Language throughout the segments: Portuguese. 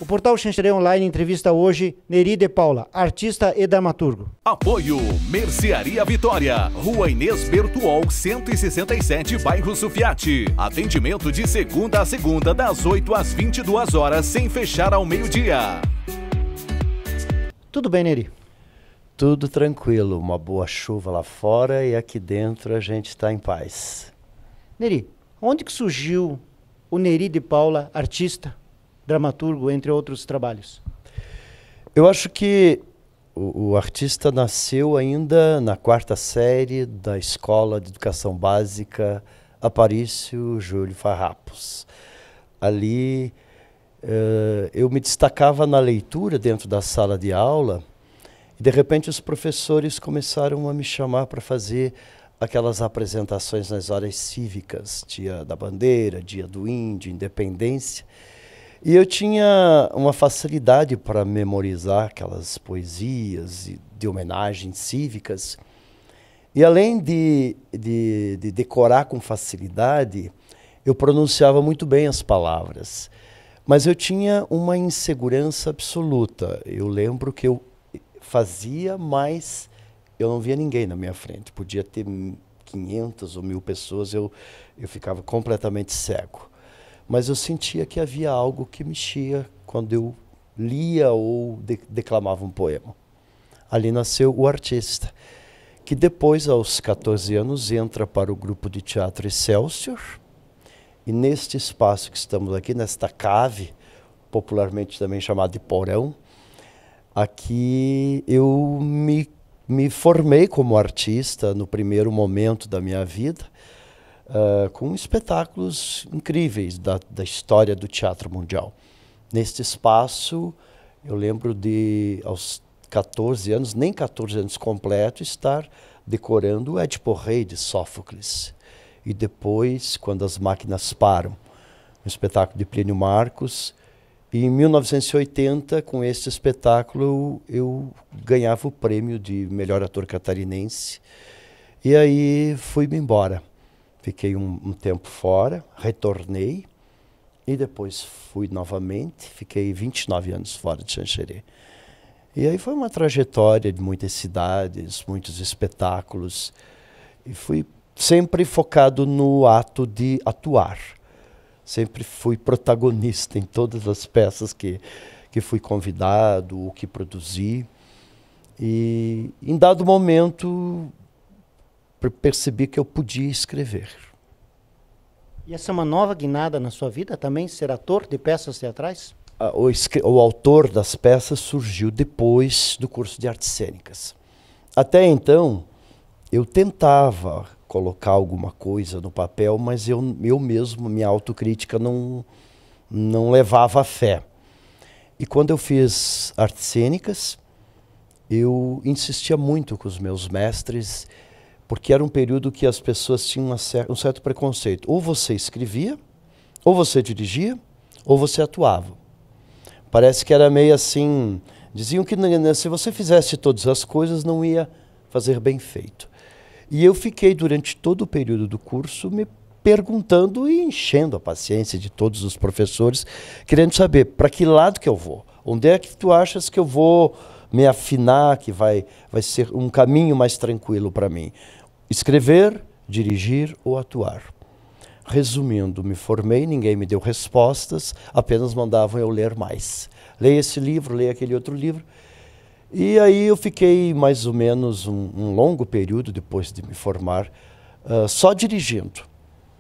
portal Xanxerê Online entrevista hoje Neri de Paula, artista e dramaturgo. Apoio Mercearia Vitória, Rua Inês Bertuol, 167, bairro Sufiati. Atendimento de segunda a segunda, das 8 às 22 horas, sem fechar ao meio-dia. Tudo bem, Neri? Tudo tranquilo, uma boa chuva lá fora e aqui dentro a gente está em paz. Neri, onde que surgiu o Neri de Paula, artista, dramaturgo, entre outros trabalhos? Eu acho que o artista nasceu ainda na 4ª série da Escola de Educação Básica Aparício Júlio Farrapos. Ali eu me destacava na leitura dentro da sala de aula e de repente os professores começaram a me chamar para fazer aquelas apresentações nas horas cívicas, Dia da Bandeira, Dia do Índio, Independência. E eu tinha uma facilidade para memorizar aquelas poesias de homenagens cívicas. E além de decorar com facilidade, eu pronunciava muito bem as palavras. Mas eu tinha uma insegurança absoluta. Eu lembro que eu fazia, mas eu não via ninguém na minha frente. Podia ter 500 ou 1000 pessoas, eu ficava completamente cego. Mas eu sentia que havia algo que mexia quando eu lia ou declamava um poema. Ali nasceu o artista, que depois, aos 14 anos, entra para o grupo de teatro Excelsior. E neste espaço que estamos aqui, nesta cave, popularmente também chamado de porão, aqui eu me formei como artista no primeiro momento da minha vida, com espetáculos incríveis da história do teatro mundial. Neste espaço, eu lembro de, aos 14 anos, nem 14 anos completos, estar decorando o Édipo Rei de Sófocles. E depois, quando as máquinas param, um espetáculo de Plínio Marcos. E em 1980, com este espetáculo, eu ganhava o prêmio de melhor ator catarinense. E aí fui-me embora. Fiquei um tempo fora, retornei e depois fui novamente. Fiquei 29 anos fora de Xanxerê. E aí foi uma trajetória de muitas cidades, muitos espetáculos. E fui sempre focado no ato de atuar. Sempre fui protagonista em todas as peças que fui convidado, ou que produzi. E em dado momento percebi que eu podia escrever. E essa é uma nova guinada na sua vida também, ser ator de peças teatrais? O autor das peças surgiu depois do curso de artes cênicas. Até então, eu tentava colocar alguma coisa no papel, mas eu mesmo, minha autocrítica não levava a fé. E quando eu fiz artes cênicas, eu insistia muito com os meus mestres, porque era um período que as pessoas tinham um certo preconceito. Ou você escrevia, ou você dirigia, ou você atuava. Parece que era meio assim, diziam que se você fizesse todas as coisas, não ia fazer bem feito. E eu fiquei durante todo o período do curso me perguntando e enchendo a paciência de todos os professores, querendo saber para que lado que eu vou, onde é que tu achas que eu vou me afinar, que vai ser um caminho mais tranquilo para mim. Escrever, dirigir ou atuar. Resumindo, me formei, ninguém me deu respostas, apenas mandavam eu ler mais. Leia esse livro, leia aquele outro livro. E aí eu fiquei mais ou menos um longo período depois de me formar só dirigindo,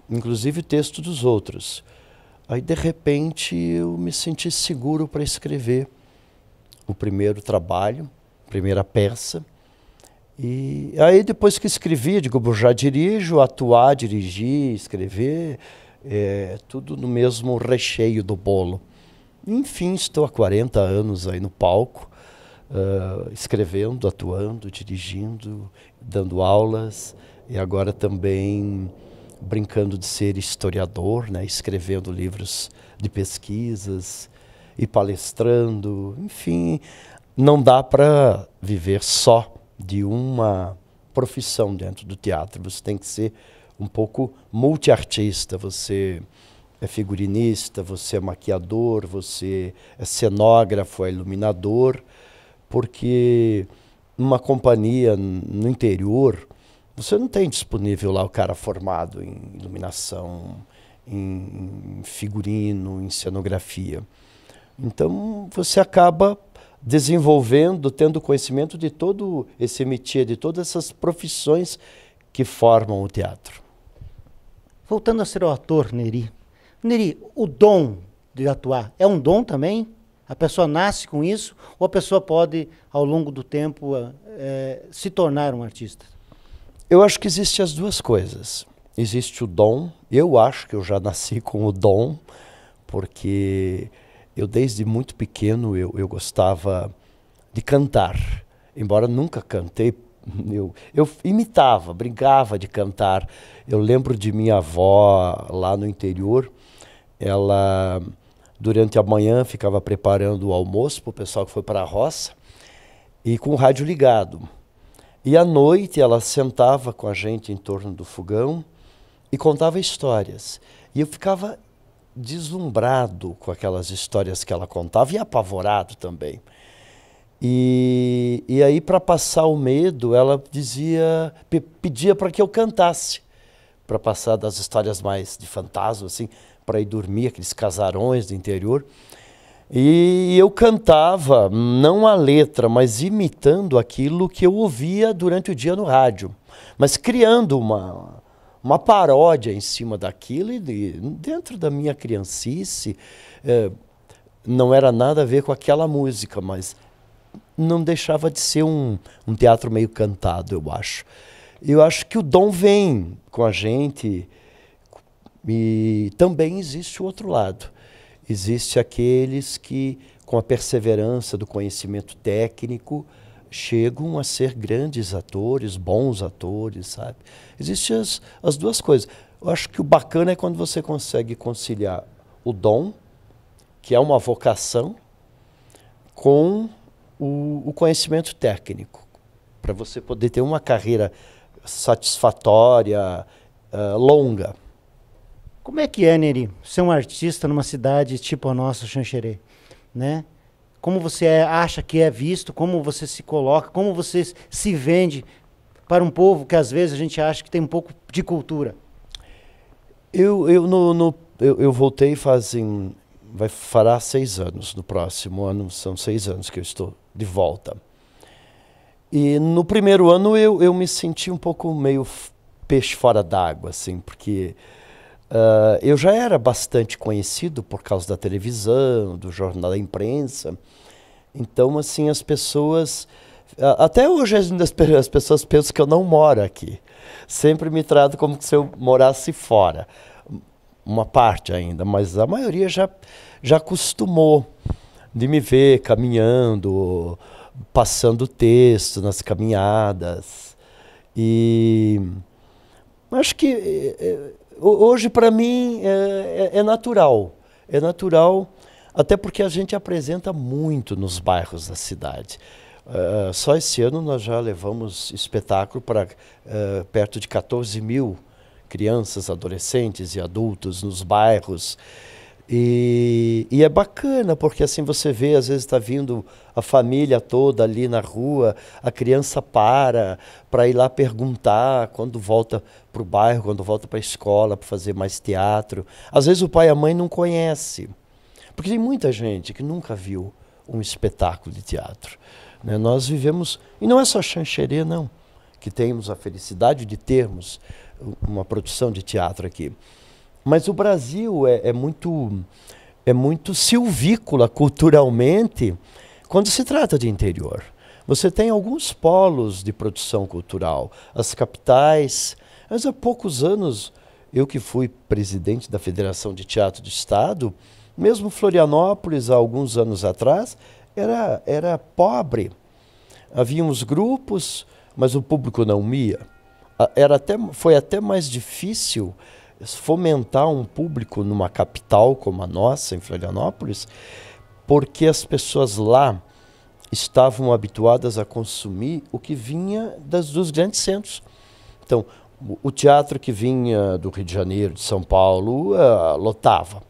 inclusive texto dos outros. Aí de repente eu me senti seguro para escrever o primeiro trabalho, primeira peça. E aí depois que escrevi, digo, já dirijo, atuar, dirigir, escrever, tudo no mesmo recheio do bolo. Enfim, estou há 40 anos aí no palco, escrevendo, atuando, dirigindo, dando aulas e agora também brincando de ser historiador, né, escrevendo livros de pesquisas e palestrando. Enfim, não dá para viver só de uma profissão dentro do teatro. Você tem que ser um pouco multiartista, você é figurinista, você é maquiador, você é cenógrafo, é iluminador, porque numa companhia no interior, você não tem disponível lá o cara formado em iluminação, em figurino, em cenografia. Então você acaba desenvolvendo, tendo conhecimento de todo esse métier, de todas essas profissões que formam o teatro. Voltando a ser o ator, Neri. Neri, o dom de atuar é um dom também? A pessoa nasce com isso ou a pessoa pode, ao longo do tempo, se tornar um artista? Eu acho que existem as duas coisas. Existe o dom, eu acho que eu já nasci com o dom, porque eu desde muito pequeno eu gostava de cantar, embora nunca cantei, eu imitava, brincava de cantar. Eu lembro de minha avó lá no interior, ela durante a manhã ficava preparando o almoço para o pessoal que foi para a roça e com o rádio ligado. E à noite ela sentava com a gente em torno do fogão e contava histórias. E eu ficava deslumbrado com aquelas histórias que ela contava e apavorado também. E aí, para passar o medo, ela pedia para que eu cantasse, para passar das histórias mais de fantasma, assim, para ir dormir, aqueles casarões do interior. E eu cantava, não a letra, mas imitando aquilo que eu ouvia durante o dia no rádio, mas criando uma paródia em cima daquilo, e dentro da minha criancice, não era nada a ver com aquela música, mas não deixava de ser um teatro meio cantado, eu acho. Eu acho que o dom vem com a gente, e também existe o outro lado. Existe aqueles que, com a perseverança do conhecimento técnico, chegam a ser grandes atores, bons atores, sabe? Existem as duas coisas. Eu acho que o bacana é quando você consegue conciliar o dom, que é uma vocação, com o conhecimento técnico, para você poder ter uma carreira satisfatória, longa. Como é que é, Neri, ser um artista numa cidade tipo a nossa, Xanxerê, né? Como você acha que é visto, como você se coloca, como você se vende para um povo que às vezes a gente acha que tem um pouco de cultura? Eu voltei fará 6 anos, no próximo ano são 6 anos que eu estou de volta. E no primeiro ano eu me senti um pouco meio peixe fora d'água, assim, porque eu já era bastante conhecido por causa da televisão, do jornal da imprensa. Então, assim, as pessoas... Até hoje as pessoas pensam que eu não moro aqui. Sempre me tratam como se eu morasse fora. Uma parte ainda, mas a maioria já acostumou de me ver caminhando, passando texto nas caminhadas. E acho que... hoje, para mim, é natural. É natural, até porque a gente apresenta muito nos bairros da cidade. Só esse ano nós já levamos espetáculo para perto de 14 mil crianças, adolescentes e adultos nos bairros. E é bacana, porque assim você vê, às vezes está vindo a família toda ali na rua, a criança para ir lá perguntar quando volta para o bairro, quando volta para a escola, para fazer mais teatro. Às vezes o pai e a mãe não conhecem, porque tem muita gente que nunca viu um espetáculo de teatro, né? Nós vivemos, e não é só Xanxerê não, que temos a felicidade de termos uma produção de teatro aqui. Mas o Brasil é muito silvícola culturalmente quando se trata de interior. Você tem alguns polos de produção cultural, as capitais. Mas há poucos anos, eu que fui presidente da Federação de Teatro do Estado, mesmo Florianópolis, há alguns anos atrás, era pobre. Havia uns grupos, mas o público não ia. Foi até mais difícil fomentar um público numa capital como a nossa, em Florianópolis, porque as pessoas lá estavam habituadas a consumir o que vinha dos grandes centros. Então, O teatro que vinha do Rio de Janeiro, de São Paulo, lotava.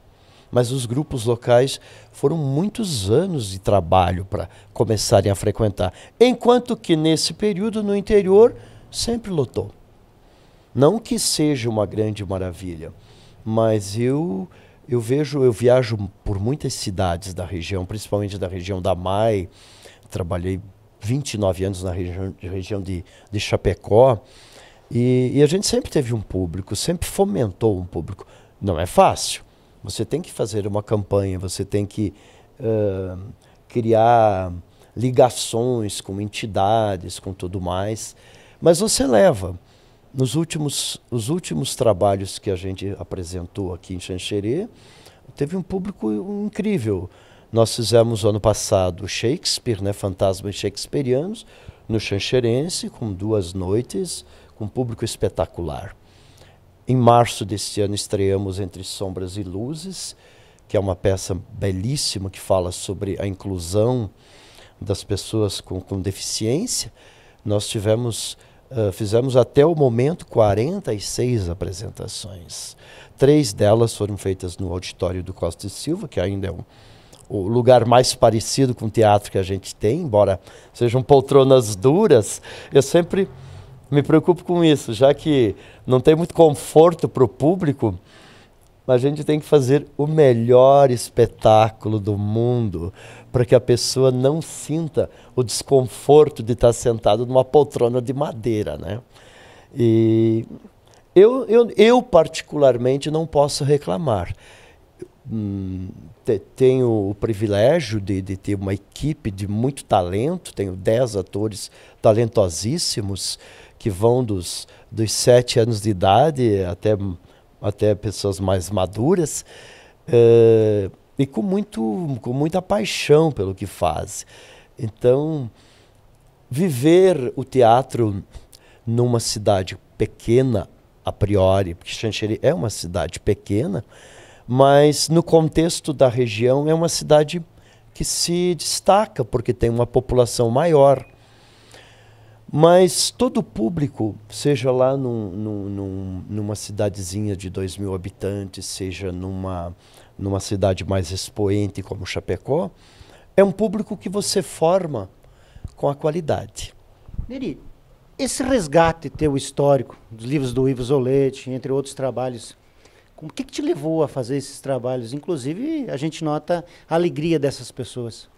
Mas os grupos locais foram muitos anos de trabalho para começarem a frequentar. Enquanto que nesse período, no interior, sempre lotou. Não que seja uma grande maravilha, mas eu viajo por muitas cidades da região, principalmente da região da MAI. Trabalhei 29 anos na região de Chapecó. E a gente sempre teve um público, sempre fomentou um público. Não é fácil. Você tem que fazer uma campanha, você tem que criar ligações com entidades, com tudo mais. Mas você leva. Os últimos trabalhos que a gente apresentou aqui em Xanxerê, teve um público incrível. Nós fizemos ano passado Shakespeare, né, Fantasmas Shakespearianos, no Xanxerense, com 2 noites, com um público espetacular. Em março deste ano estreamos Entre Sombras e Luzes, que é uma peça belíssima que fala sobre a inclusão das pessoas com deficiência. Nós fizemos até o momento 46 apresentações. 3 delas foram feitas no auditório do Costa e Silva, que ainda é o lugar mais parecido com o teatro que a gente tem, embora sejam poltronas duras. Eu sempre me preocupo com isso, já que não tem muito conforto para o público, a gente tem que fazer o melhor espetáculo do mundo para que a pessoa não sinta o desconforto de estar sentado numa poltrona de madeira, né? E eu particularmente não posso reclamar. Tenho o privilégio de ter uma equipe de muito talento, tenho 10 atores talentosíssimos que vão dos 7 anos de idade até pessoas mais maduras, e com muita paixão pelo que faz. Então, viver o teatro numa cidade pequena, a priori, porque Xanxerê é uma cidade pequena, mas no contexto da região é uma cidade que se destaca, porque tem uma população maior. Mas todo o público, seja lá numa cidadezinha de 2.000 habitantes, seja numa cidade mais expoente como Chapecó, é um público que você forma com a qualidade. Neri, esse resgate teu histórico, dos livros do Ivo Zoletti, entre outros trabalhos, o que te levou a fazer esses trabalhos? Inclusive, a gente nota a alegria dessas pessoas.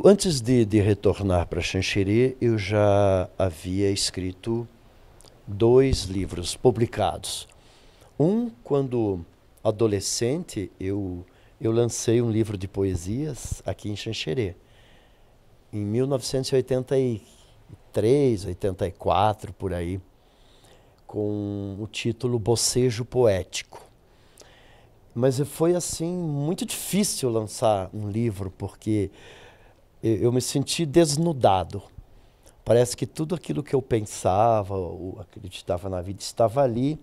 Antes de retornar para Xanxerê, eu já havia escrito 2 livros publicados. Quando adolescente, eu lancei um livro de poesias aqui em Xanxerê, em 1983, 84, por aí, com o título Bocejo Poético. Mas foi assim muito difícil lançar um livro, porque eu me senti desnudado. Parece que tudo aquilo que eu pensava, ou acreditava na vida, estava ali.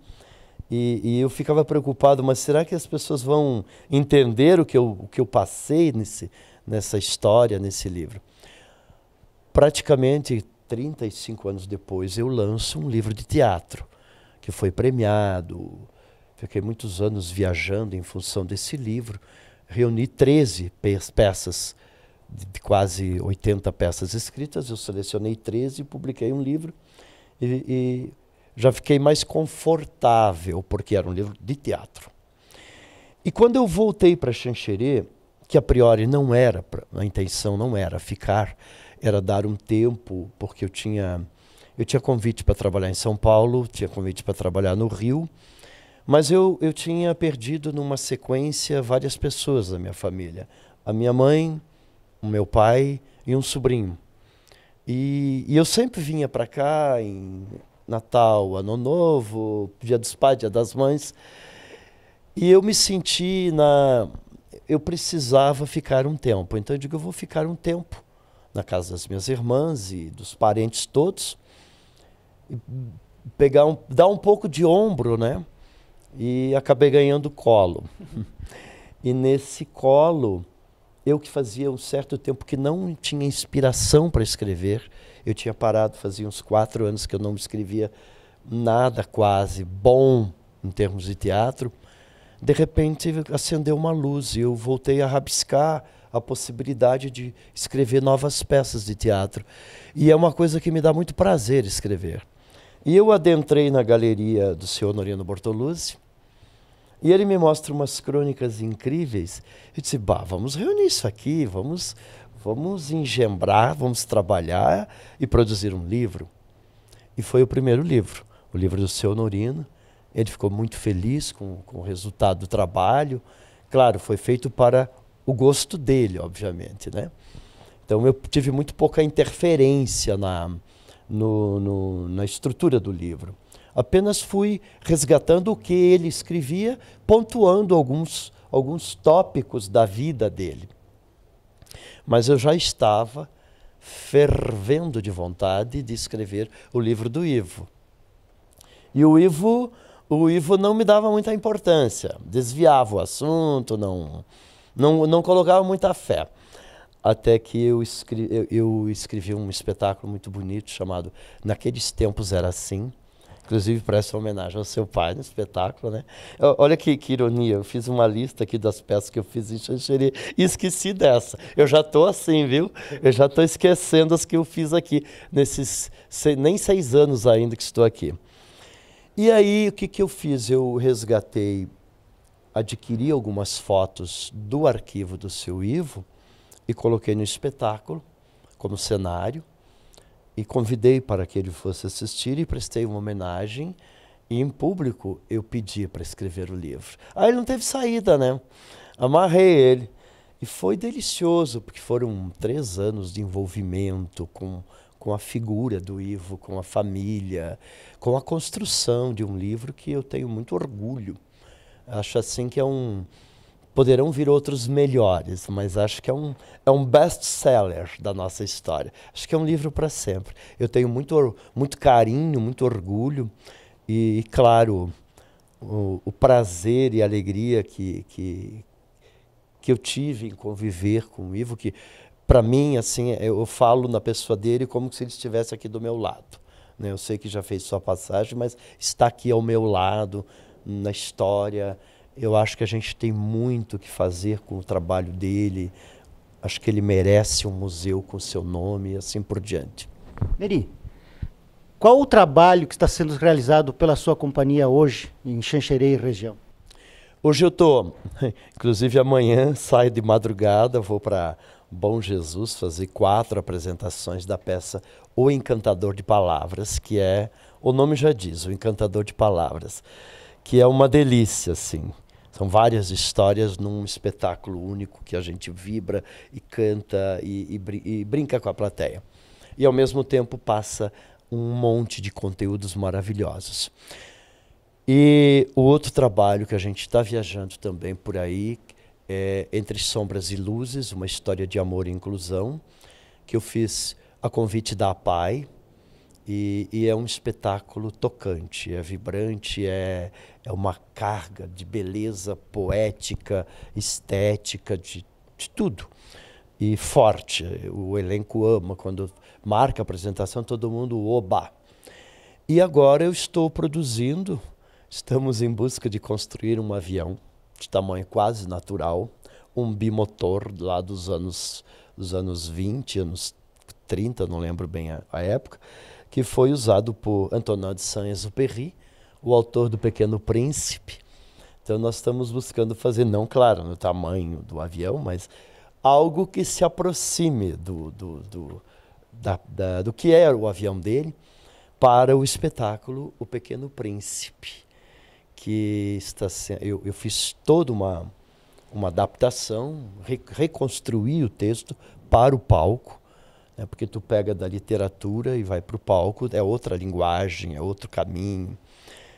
E eu ficava preocupado, mas será que as pessoas vão entender o que eu passei nessa história, nesse livro? Praticamente 35 anos depois, eu lanço um livro de teatro, que foi premiado. Fiquei muitos anos viajando em função desse livro. Reuni 13 peças, de quase 80 peças escritas. Eu selecionei 13 e publiquei um livro. E já fiquei mais confortável, porque era um livro de teatro. E quando eu voltei para Xanxerê, que a priori a intenção não era ficar, era dar um tempo, porque eu tinha convite para trabalhar em São Paulo, tinha convite para trabalhar no Rio, mas eu tinha perdido numa sequência várias pessoas da minha família. A minha mãe, o meu pai e um sobrinho. E eu sempre vinha para cá em Natal, Ano Novo, Dia dos Pais, Dia das Mães. E eu me senti eu precisava ficar um tempo. Então eu digo, eu vou ficar um tempo na casa das minhas irmãs e dos parentes todos. E dar um pouco de ombro, né? E acabei ganhando colo. E nesse colo, eu que fazia um certo tempo que não tinha inspiração para escrever, eu tinha parado, fazia uns 4 anos que eu não escrevia nada quase bom em termos de teatro, de repente acendeu uma luz e eu voltei a rabiscar a possibilidade de escrever novas peças de teatro. E é uma coisa que me dá muito prazer escrever. E eu adentrei na galeria do seu Honorino Bortoluzzi, e ele me mostra umas crônicas incríveis. Eu disse, bah, vamos reunir isso aqui, vamos engembrar, vamos trabalhar e produzir um livro. E foi o primeiro livro, o livro do seu Honorino. Ele ficou muito feliz com o resultado do trabalho. Claro, foi feito para o gosto dele, obviamente, né? Então eu tive muito pouca interferência na estrutura do livro. Apenas fui resgatando o que ele escrevia, pontuando alguns tópicos da vida dele. Mas eu já estava fervendo de vontade de escrever o livro do Ivo. E o Ivo não me dava muita importância, desviava o assunto, não colocava muita fé. Até que eu escrevi um espetáculo muito bonito chamado Naqueles Tempos Era Assim. Inclusive, presta homenagem ao seu pai no espetáculo, né? Olha que ironia, eu fiz uma lista aqui das peças que eu fiz em Xanxerê e esqueci dessa. Eu já estou assim, viu? Eu já estou esquecendo as que eu fiz aqui, nesses nem 6 anos ainda que estou aqui. E aí, o que eu fiz? Eu resgatei, adquiri algumas fotos do arquivo do seu Ivo e coloquei no espetáculo como cenário. E convidei para que ele fosse assistir e prestei uma homenagem. E em público eu pedi para escrever o livro. Aí ele não teve saída, né? Amarrei ele. E foi delicioso, porque foram 3 anos de envolvimento com a figura do Ivo, com a família, com a construção de um livro que eu tenho muito orgulho. Acho assim que poderão vir outros melhores, mas acho que é um best-seller da nossa história. Acho que é um livro para sempre. Eu tenho muito carinho, muito orgulho e claro, o prazer e a alegria que eu tive em conviver com o Ivo, que para mim, assim, eu falo na pessoa dele como se ele estivesse aqui do meu lado, né? Eu sei que já fez sua passagem, mas está aqui ao meu lado, na história. Eu acho que a gente tem muito o que fazer com o trabalho dele. Acho que ele merece um museu com seu nome e assim por diante. Neri, qual o trabalho que está sendo realizado pela sua companhia hoje em Xanxerê e região? Hoje eu estou, inclusive amanhã, saio de madrugada, vou para Bom Jesus fazer 4 apresentações da peça O Encantador de Palavras, que é, o nome já diz, O Encantador de Palavras, que é uma delícia, assim. São várias histórias num espetáculo único que a gente vibra e canta e brinca com a plateia. E ao mesmo tempo passa um monte de conteúdos maravilhosos. E o outro trabalho que a gente está viajando também por aí é Entre Sombras e Luzes, uma história de amor e inclusão, que eu fiz a convite da APAI. E é um espetáculo tocante, é vibrante, é uma carga de beleza poética, estética, de tudo. E forte, o elenco ama, quando marca a apresentação, todo mundo oba. E agora eu estou produzindo, estamos em busca de construir um avião de tamanho quase natural, um bimotor lá dos anos 20, anos 30, não lembro bem a época, que foi usado por Antonin de Saint-Exupéry, o autor do Pequeno Príncipe. Então nós estamos buscando fazer, não, claro, no tamanho do avião, mas algo que se aproxime do que era o avião dele para o espetáculo O Pequeno Príncipe, que está sendo, eu fiz toda uma adaptação, reconstruí o texto para o palco, porque tu pega da literatura e vai para o palco, é outra linguagem, é outro caminho.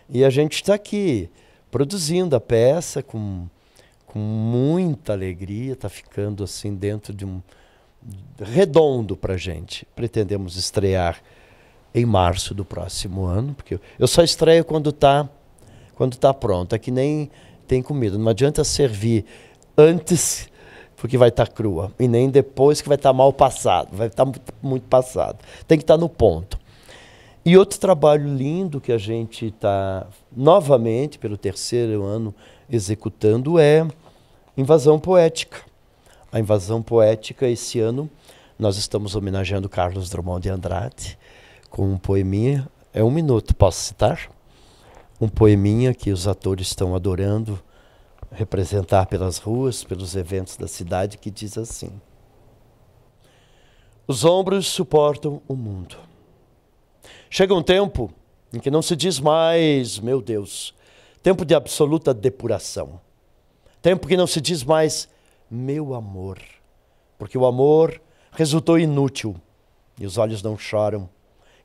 E a gente está aqui produzindo a peça com muita alegria, está ficando assim dentro de um redondo para a gente. Pretendemos estrear em março do próximo ano, porque eu só estreio quando tá pronto, é que nem tem comida, não adianta servir antes, porque vai estar crua, e nem depois que vai estar mal passado, vai estar muito passado. Tem que estar no ponto. E outro trabalho lindo que a gente está novamente, pelo 3º ano, executando é Invasão Poética. A Invasão Poética, esse ano, nós estamos homenageando Carlos Drummond de Andrade com um poeminha. É 1 minuto, posso citar? Um poeminha que os atores estão adorando representar pelas ruas, pelos eventos da cidade, que diz assim: os ombros suportam o mundo. Chega um tempo em que não se diz mais, meu Deus, tempo de absoluta depuração. Tempo que não se diz mais, meu amor, porque o amor resultou inútil e os olhos não choram.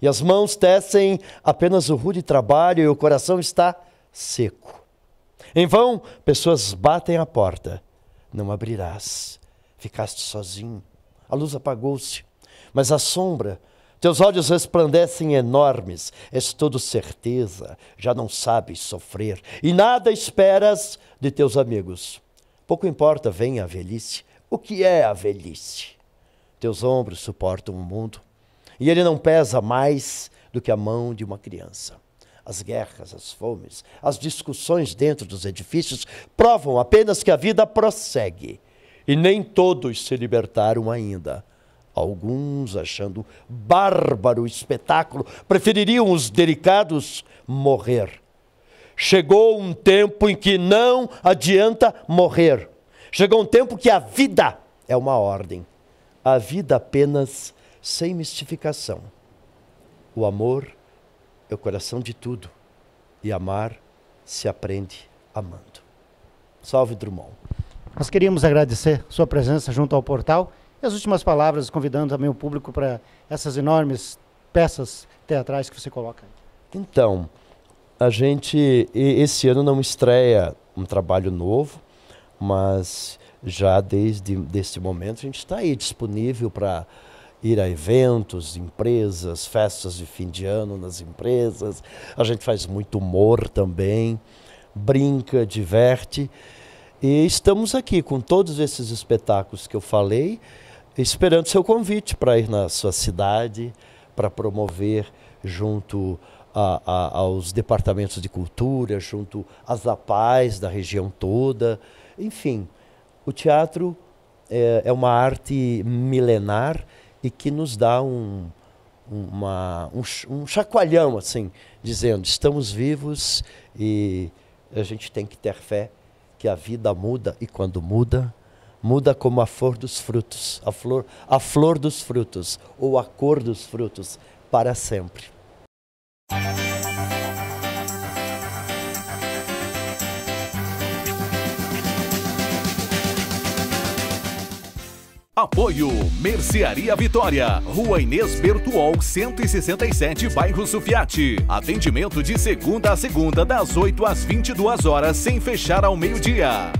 E as mãos tecem apenas o rude trabalho e o coração está seco. Em vão, pessoas batem à porta. Não abrirás. Ficaste sozinho. A luz apagou-se. Mas a sombra, teus olhos resplandecem enormes. És todo certeza, já não sabes sofrer. E nada esperas de teus amigos. Pouco importa, vem a velhice. O que é a velhice? Teus ombros suportam o mundo. E ele não pesa mais do que a mão de uma criança. As guerras, as fomes, as discussões dentro dos edifícios provam apenas que a vida prossegue. E nem todos se libertaram ainda. Alguns, achando bárbaro o espetáculo, prefeririam os delicados morrer. Chegou um tempo em que não adianta morrer. Chegou um tempo que a vida é uma ordem. A vida apenas sem mistificação. O amor é o coração de tudo. E amar se aprende amando. Salve Drummond. Nós queríamos agradecer sua presença junto ao portal e as últimas palavras, convidando também o público para essas enormes peças teatrais que você coloca. Então, a gente esse ano não estreia um trabalho novo, mas já desde esse momento a gente está aí disponível para ir a eventos, empresas, festas de fim de ano nas empresas. A gente faz muito humor também, brinca, diverte. E estamos aqui com todos esses espetáculos que eu falei, esperando seu convite para ir na sua cidade, para promover junto aos departamentos de cultura, junto às APAES da região toda. Enfim, o teatro é uma arte milenar e que nos dá um chacoalhão, assim, dizendo, estamos vivos e a gente tem que ter fé que a vida muda, e quando muda, muda como a flor dos frutos, a flor dos frutos, ou a cor dos frutos, para sempre. Apoio Mercearia Vitória, Rua Inês Bertuol 167, bairro Sufiate. Atendimento de segunda a segunda, das 8 às 22 horas, sem fechar ao meio-dia.